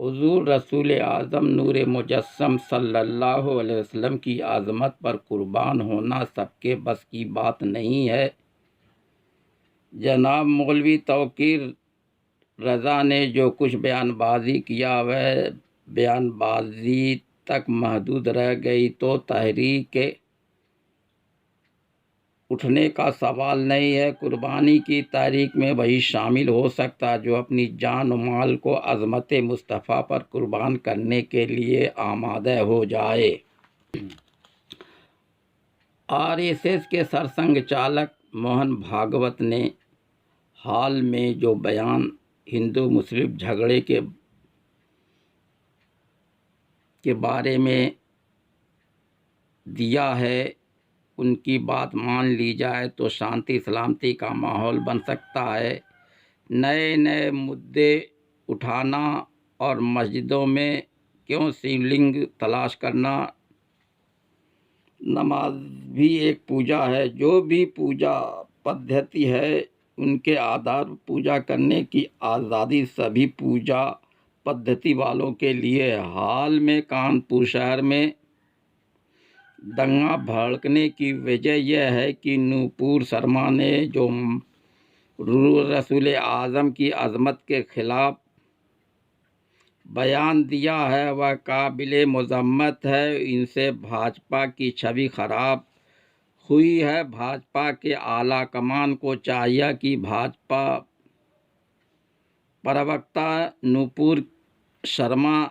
حضور رسول اعظم نور مجسم صلی اللہ علیہ وسلم کی عظمت پر قربان ہونا سب کے بس کی بات نہیں ہے۔ جناب مولوی توقیر رضا نے جو کچھ بیان بازی کیا وہ بیان بازی تک محدود رہ گئی تو تحریک اٹھنے کا سوال نہیں ہے۔ قربانی کی تحریک میں وہی شامل ہو سکتا جو اپنی جان و مال کو عظمت مصطفیٰ پر قربان کرنے کے لیے آمادہ ہو جائے۔ RSS کے سرسنگ چالک موہن بھاگوت نے حال میں جو بیان ہندو مسلم جھگڑے کے بارے میں دیا ہے، ان کی بات مان لی جائے تو شانتی سلامتی کا ماحول بن سکتا ہے۔ نئے نئے مدعے اٹھانا اور مسجدوں میں کیوں شیو لنگ تلاش کرنا، نماز بھی ایک پوجا ہے۔ جو بھی پوجا پدھتی ہے ان کے آدھار پر پوجا کرنے کی آزادی سبھی پوجا پدھتی والوں کے لیے ہے۔ حال میں کانپور شہر میں دنگا بھڑکنے کی وجہ یہ ہے کہ نوپور شرما نے جو رسول اعظم کی عظمت کے خلاف بیان دیا ہے وہ قابل مذمت ہے۔ ان سے بھاجپا کی چھوی خراب ہوئی ہے۔ بھاجپا کے اعلیٰ کمان کو چاہیے کہ بھاجپا پروکتا نوپور شرما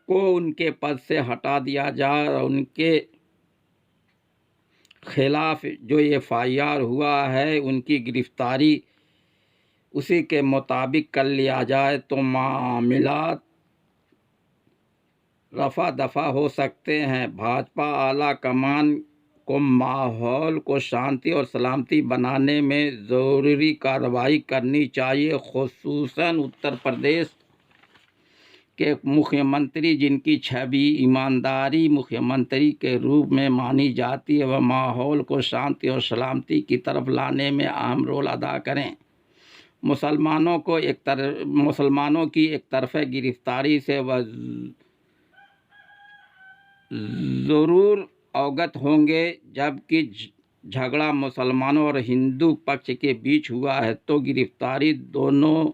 کو ان کے پد سے ہٹا دیا جائے اور ان کے خلاف جو FIR ہوا ہے ان کی گرفتاری اسی کے مطابق کر لیا جائے تو معاملات رفع دفع ہو سکتے ہیں۔ بھاجپا اعلیٰ کمان کو ماحول کو شانتی اور سلامتی بنانے میں ضروری کارروائی کرنی چاہیے۔ خصوصاً اتر پردیش کے مکھیہ منتری جن کی چھوی ایمانداری مکھیہ منتری کے روپ میں مانی جاتی ہے، وہ ماحول کو شانتی اور سلامتی کی طرف لانے میں اہم رول ادا کریں۔ مسلمانوں کی ایک طرفہ گرفتاری سے وہ ضرور اوگت ہوں گے۔ جبکہ جھگڑا مسلمانوں اور ہندو پکش کے بیچ ہوا ہے تو گرفتاری دونوں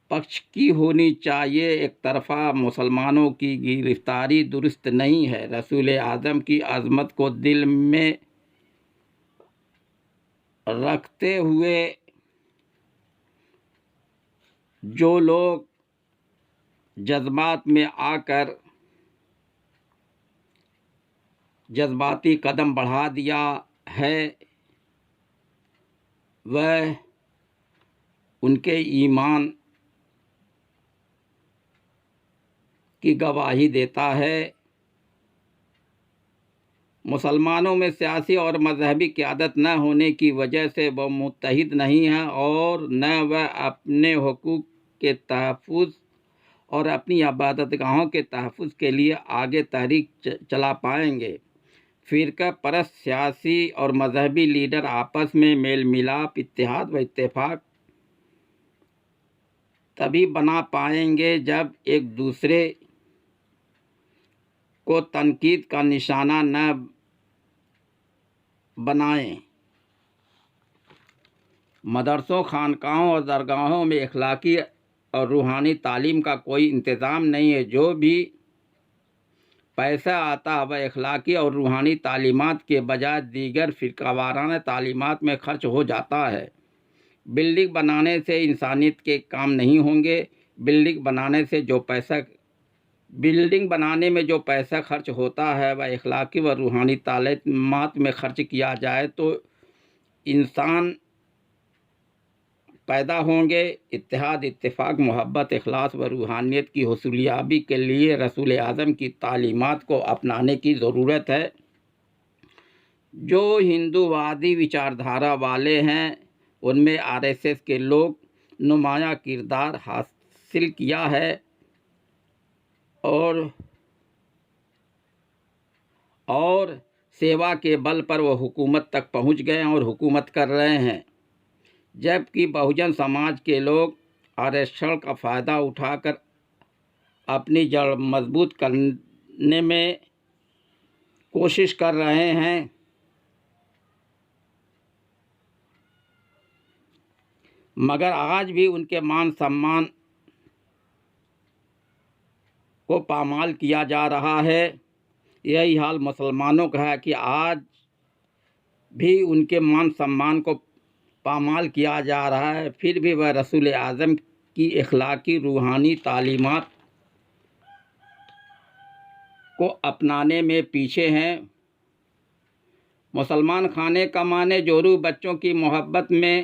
پکش کی ہونی چاہیے۔ ایک طرفہ مسلمانوں کی گرفتاری درست نہیں ہے۔ رسول اعظم کی عظمت کو دل میں رکھتے ہوئے جو لوگ جذبات میں آ کر جذباتی قدم بڑھا دیا ہے وہ ان کے ایمان کی گواہی دیتا ہے۔ مسلمانوں میں سیاسی اور مذہبی قیادت نہ ہونے کی وجہ سے وہ متحد نہیں ہیں اور نہ وہ اپنے حقوق کے تحفظ اور اپنی عبادت گاہوں کے تحفظ کے لیے آگے تحریک چلا پائیں گے۔ فرقہ پرست سیاسی اور مذہبی لیڈر آپس میں میل ملاپ، اتحاد و اتفاق تبھی بنا پائیں گے جب ایک دوسرے کو تنقید کا نشانہ نہ بنائیں۔ مدرسوں، خانقاہوں اور درگاہوں میں اخلاقی اور روحانی تعلیم کا کوئی انتظام نہیں ہے۔ جو بھی پیسہ آتا ہے وہ اخلاقی اور روحانی تعلیمات کے بجائے دیگر فرقہ وارانہ تعلیمات میں خرچ ہو جاتا ہے۔ بلڈنگ بنانے سے انسانیت کے کام نہیں ہوں گے۔ بلڈنگ بنانے میں جو پیسہ خرچ ہوتا ہے وہ اخلاقی و روحانی تعلیمات میں خرچ کیا جائے تو انسان پیدا ہوں گے۔ اتحاد، اتفاق، محبت، اخلاص و روحانیت کی حصولیابی کے لیے رسول اعظم کی تعلیمات کو اپنانے کی ضرورت ہے۔ جو ہندووادی وچاردھارا والے ہیں ان میں RSS کے لوگ نمایاں کردار حاصل کیا ہے اور سیوا کے بل پر وہ حکومت تک پہنچ گئے اور حکومت کر رہے ہیں۔ جبکہ بہوجن سماج کے لوگ آرکشن کا فائدہ اٹھا کر اپنی جڑ مضبوط کرنے میں کوشش کر رہے ہیں۔ مگر آج بھی ان کے مان سمان کو پامال کیا جا رہا ہے۔ یہی حال مسلمانوں کا ہے کہ آج بھی ان کے مان سمان کو پامال کیا جا رہا ہے، پھر بھی وہ رسول اعظم کی اخلاقی روحانی تعلیمات کو اپنانے میں پیچھے ہیں۔ مسلمان کھانے کمانے جورو بچوں کی محبت میں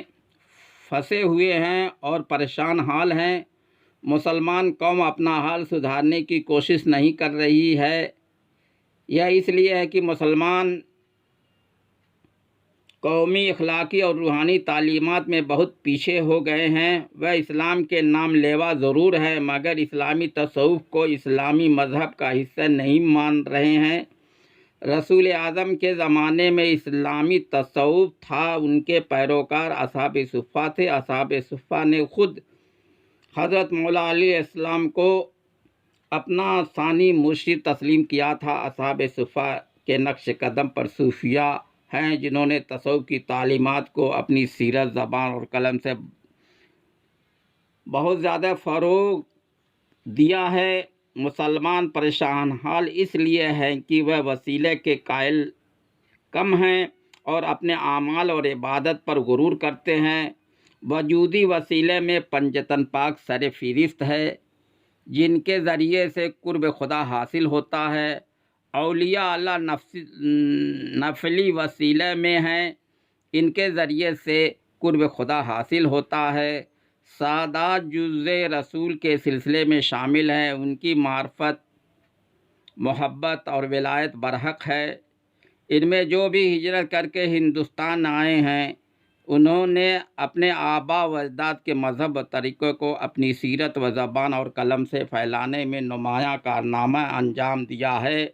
پھنسے ہوئے ہیں اور پریشان حال ہیں۔ مسلمان قوم اپنا حال سدھارنے کی کوشش نہیں کر رہی ہے۔ یہ اس لیے ہے کہ مسلمان قومی اخلاقی اور روحانی تعلیمات میں بہت پیچھے ہو گئے ہیں۔ وہ اسلام کے نام لیوا ضرور ہیں مگر اسلامی تصوف کو اسلامی مذہب کا حصہ نہیں مان رہے ہیں۔ رسول اعظم کے زمانے میں اسلامی تصوف تھا، ان کے پیروکار اصحاب صفہ تھے۔ اصحاب صفہ نے خود حضرت مولا علی علیہ السلام کو اپنا ثانی مرشد تسلیم کیا تھا۔ اصحاب صفہ کے نقش قدم پر صوفیہ ہیں جنہوں نے تصوف کی تعلیمات کو اپنی سیرت، زبان اور قلم سے بہت زیادہ فروغ دیا ہے۔ مسلمان پریشان حال اس لیے ہیں کہ وہ وسیلے کے قائل کم ہیں اور اپنے اعمال اور عبادت پر غرور کرتے ہیں۔ وجودی وسیلے میں پنجتن پاک سر فہرست ہے جن کے ذریعے سے قرب خدا حاصل ہوتا ہے۔ اولیاء اللہ نفلی وسیلے میں ہیں، ان کے ذریعے سے قرب خدا حاصل ہوتا ہے۔ سادات جز رسول کے سلسلے میں شامل ہیں، ان کی معرفت، محبت اور ولایت برحق ہے۔ ان میں جو بھی ہجرت کر کے ہندوستان آئے ہیں انہوں نے اپنے آباء و اجداد کے مذہب و طریقے کو اپنی سیرت و زبان اور قلم سے پھیلانے میں نمایاں کارنامہ انجام دیا ہے۔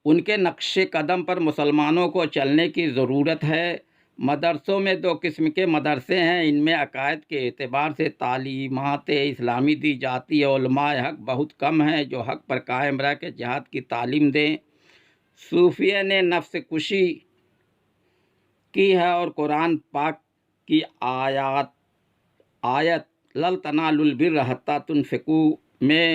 ان کے نقش قدم پر مسلمانوں کو چلنے کی ضرورت ہے۔ مدرسوں میں دو قسم کے مدرسے ہیں، ان میں عقائد کے اعتبار سے تعلیمات اسلامی دی جاتی ہے۔ علماء حق بہت کم ہیں جو حق پر قائم رہ کے جہاد کی تعلیم دیں۔ صوفیہ نے نفس کشی کی ہے اور قرآن پاک کی آیت لن تنالوا البر حتی تنفقوا میں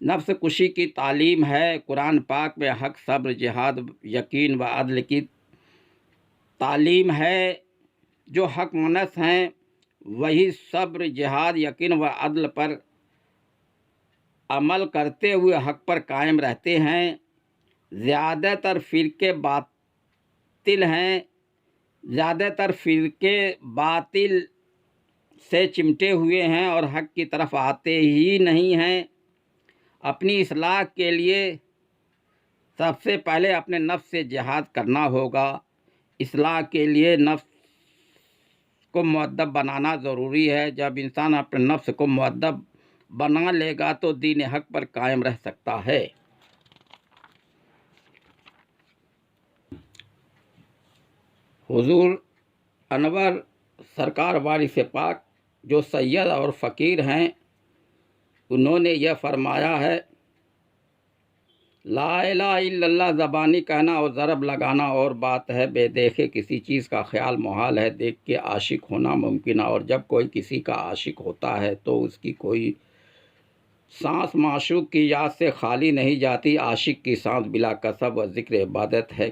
نفس کشی کی تعلیم ہے۔ قرآن پاک میں حق، صبر، جہاد، یقین و عدل کی تعلیم ہے۔ جو حق منس ہیں وہی صبر، جہاد، یقین و عدل پر عمل کرتے ہوئے حق پر قائم رہتے ہیں۔ زیادہ تر فرقے باطل سے چمٹے ہوئے ہیں اور حق کی طرف آتے ہی نہیں ہیں۔ اپنی اصلاح کے لیے سب سے پہلے اپنے نفس سے جہاد کرنا ہوگا۔ اصلاح کے لیے نفس کو مؤدب بنانا ضروری ہے۔ جب انسان اپنے نفس کو مؤدب بنا لے گا تو دین حق پر قائم رہ سکتا ہے۔ حضور انور سرکار وارث پاک جو سید اور فقیر ہیں، انہوں نے یہ فرمایا ہے، لا الہ الا اللہ زبانی کہنا اور ضرب لگانا اور بات ہے، بے دیکھے کسی چیز کا خیال محال ہے، دیکھ کے عاشق ہونا ممکن ہے، اور جب کوئی کسی کا عاشق ہوتا ہے تو اس کی کوئی سانس معشوق کی یاد سے خالی نہیں جاتی۔ عاشق کی سانس بلا کسب و ذکر عبادت ہے،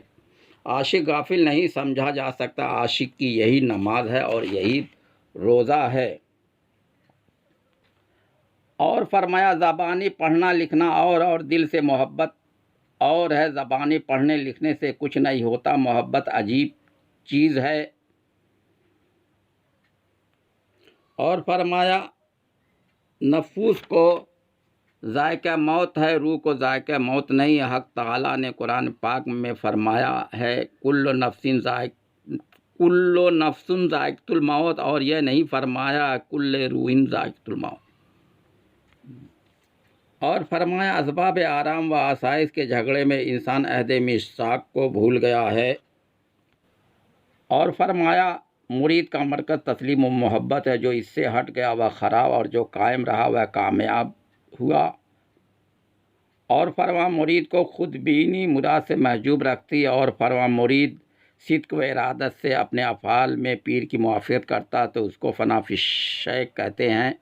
عاشق غافل نہیں سمجھا جا سکتا۔ عاشق کی یہی نماز ہے اور یہی روزہ ہے۔ اور فرمایا زبانی پڑھنا لکھنا اور دل سے محبت اور ہے، زبانی پڑھنے لکھنے سے کچھ نہیں ہوتا، محبت عجیب چیز ہے۔ اور فرمایا نفوس کو ذائقہ موت ہے، روح کو ذائقہ موت نہیں ہے۔ حق تعالیٰ نے قرآن پاک میں فرمایا ہے کل نفس ذائقۃ الموت، اور یہ نہیں فرمایا کل روح ذائقۃ الموت۔ اور فرمایا اسباب آرام و آسائش کے جھگڑے میں انسان عہد میثاق کو بھول گیا ہے اور فرمایا مرید کا مرکز تسلیم و محبت ہے، جو اس سے ہٹ گیا وہ خراب اور جو قائم رہا وہ کامیاب ہوا۔ اور فرما مرید کو خود بینی مراد سے محجوب رکھتی ہے، اور فرما مرید صدق و ارادت سے اپنے افعال میں پیر کی موافقت کرتا تو اس کو فنا فی الشیخ کہتے ہیں۔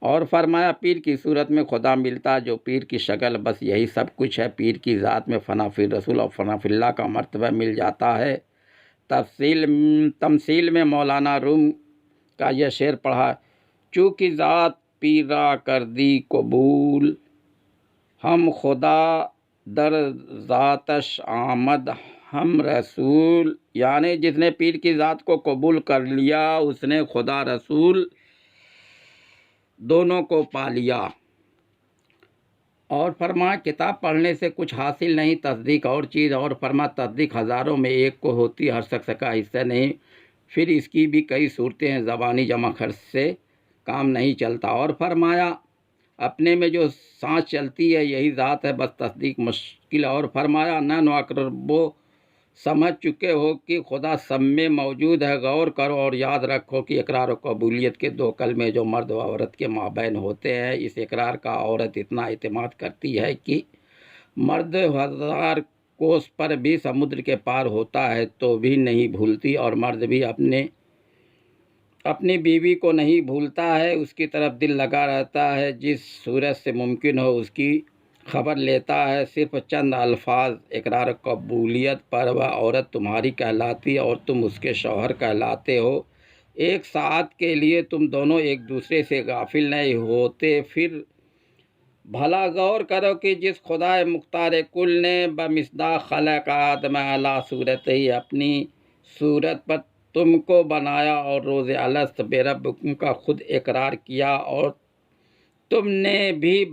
اور فرمایا پیر کی صورت میں خدا ملتا، جو پیر کی شکل بس یہی سب کچھ ہے۔ پیر کی ذات میں فنا فی الرسول اور فنا فی اللہ کا مرتبہ مل جاتا ہے۔ تمثیل میں مولانا روم کا یہ شعر پڑھا: چونکہ ذات پیرا کر دی قبول، ہم خدا در ذاتش آمد ہم رسول، یعنی جس نے پیر کی ذات کو قبول کر لیا اس نے خدا رسول دونوں کو پا لیا۔ اور فرما کتاب پڑھنے سے کچھ حاصل نہیں، تصدیق اور چیز، اور فرما تصدیق ہزاروں میں ایک کو ہوتی، ہر شخص کا حصہ نہیں، پھر اس کی بھی کئی صورتیں ہیں، زبانی جمع خرچ سے کام نہیں چلتا۔ اور فرمایا اپنے میں جو سانس چلتی ہے یہی ذات ہے، بس تصدیق مشکل۔ اور فرمایا نحن اقربو، سمجھ چکے ہو کہ خدا سب میں موجود ہے، غور کرو اور یاد رکھو کہ اقرار و قبولیت کے دو کلمے جو مرد و عورت کے مابین ہوتے ہیں، اس اقرار کا عورت اتنا اعتماد کرتی ہے کہ مرد 1000 کوس پر بھی سمندر کے پار ہوتا ہے تو بھی نہیں بھولتی، اور مرد بھی اپنی بیوی کو نہیں بھولتا ہے، اس کی طرف دل لگا رہتا ہے، جس صورت سے ممکن ہو اس کی خبر لیتا ہے۔ صرف چند الفاظ اقرار قبولیت پر وہ عورت تمہاری کہلاتی اور تم اس کے شوہر کہلاتے ہو۔ ایک ساعت کے لیے تم دونوں ایک دوسرے سے غافل نہیں ہوتے۔ پھر بھلا غور کرو کہ جس خدا مختار کل نے بمصداق خلق آدم علی صورت ہی اپنی صورت پر تم کو بنایا اور روز الست بربکم کا خود اقرار کیا، اور تم نے بھی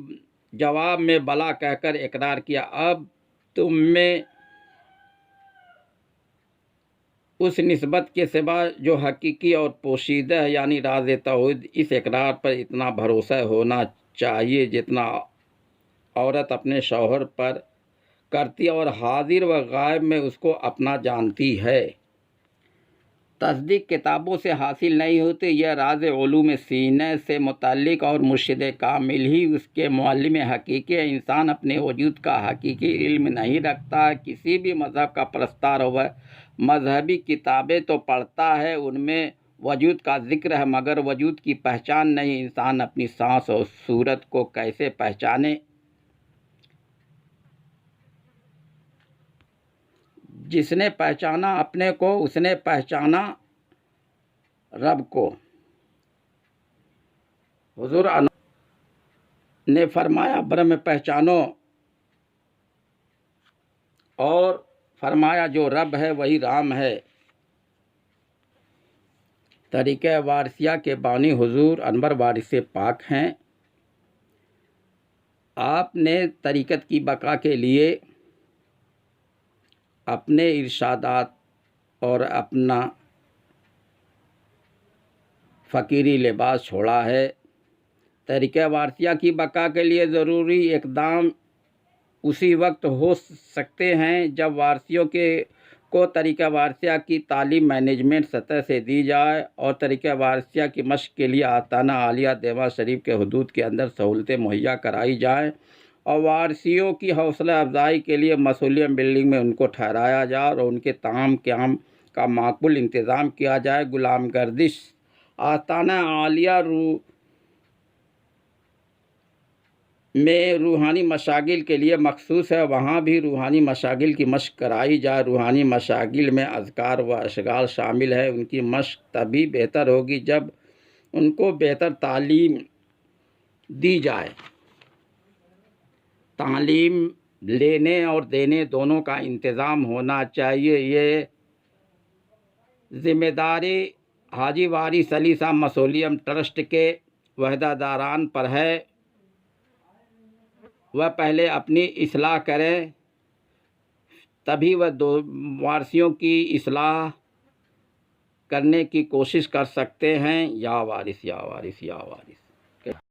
جواب میں بلا کہہ کر اقرار کیا، اب تم میں اس نسبت کے سوا جو حقیقی اور پوشیدہ ہے یعنی راز توحید، اس اقرار پر اتنا بھروسہ ہونا چاہیے جتنا عورت اپنے شوہر پر کرتی اور حاضر و غائب میں اس کو اپنا جانتی ہے۔ تصدیق کتابوں سے حاصل نہیں ہوتی، یہ راز علوم سینے سے متعلق، اور مرشد کامل ہی اس کے معلم حقیقی ہے۔ انسان اپنے وجود کا حقیقی علم نہیں رکھتا، کسی بھی مذہب کا پرستار ہوا مذہبی کتابیں تو پڑھتا ہے، ان میں وجود کا ذکر ہے مگر وجود کی پہچان نہیں۔ انسان اپنی سانس اور صورت کو کیسے پہچانے؟ جس نے پہچانا اپنے کو اس نے پہچانا رب کو۔ حضور نے فرمایا برہم پہچانو، اور فرمایا جو رب ہے وہی رام ہے۔ طریقہ وارثیہ کے بانی حضور انور وارث پاک ہیں۔ آپ نے طریقت کی بقا کے لیے اپنے ارشادات اور اپنا فقیری لباس چھوڑا ہے۔ طریقہ وارثیہ کی بقا کے لیے ضروری اقدام اسی وقت ہو سکتے ہیں جب وارثیوں کو طریقہ وارثیہ کی تعلیم مینجمنٹ سطح سے دی جائے، اور طریقہ وارثیہ کی مشق کے لیے آستانہ عالیہ دیوبند شریف کے حدود کے اندر سہولتیں مہیا کرائی جائیں، اور وارثیوں کی حوصلہ افزائی کے لیے مسولین بلڈنگ میں ان کو ٹھہرایا جائے اور ان کے طعام قیام کا معقول انتظام کیا جائے۔ غلام گردش آستانہ عالیہ میں روحانی مشاغل کے لیے مخصوص ہے، وہاں بھی روحانی مشاغل کی مشق کرائی جائے۔ روحانی مشاغل میں اذکار و اشعار شامل ہے، ان کی مشق تبھی بہتر ہوگی جب ان کو بہتر تعلیم دی جائے۔ تعلیم لینے اور دینے دونوں کا انتظام ہونا چاہیے۔ یہ ذمہ داری حاجی وارث علی صاحب مسولیم ٹرسٹ کے وحدہ داران پر ہے۔ وہ پہلے اپنی اصلاح کریں، تبھی وہ وارثیوں کی اصلاح کرنے کی کوشش کر سکتے ہیں۔ یا وارث یا وارث یا وارث۔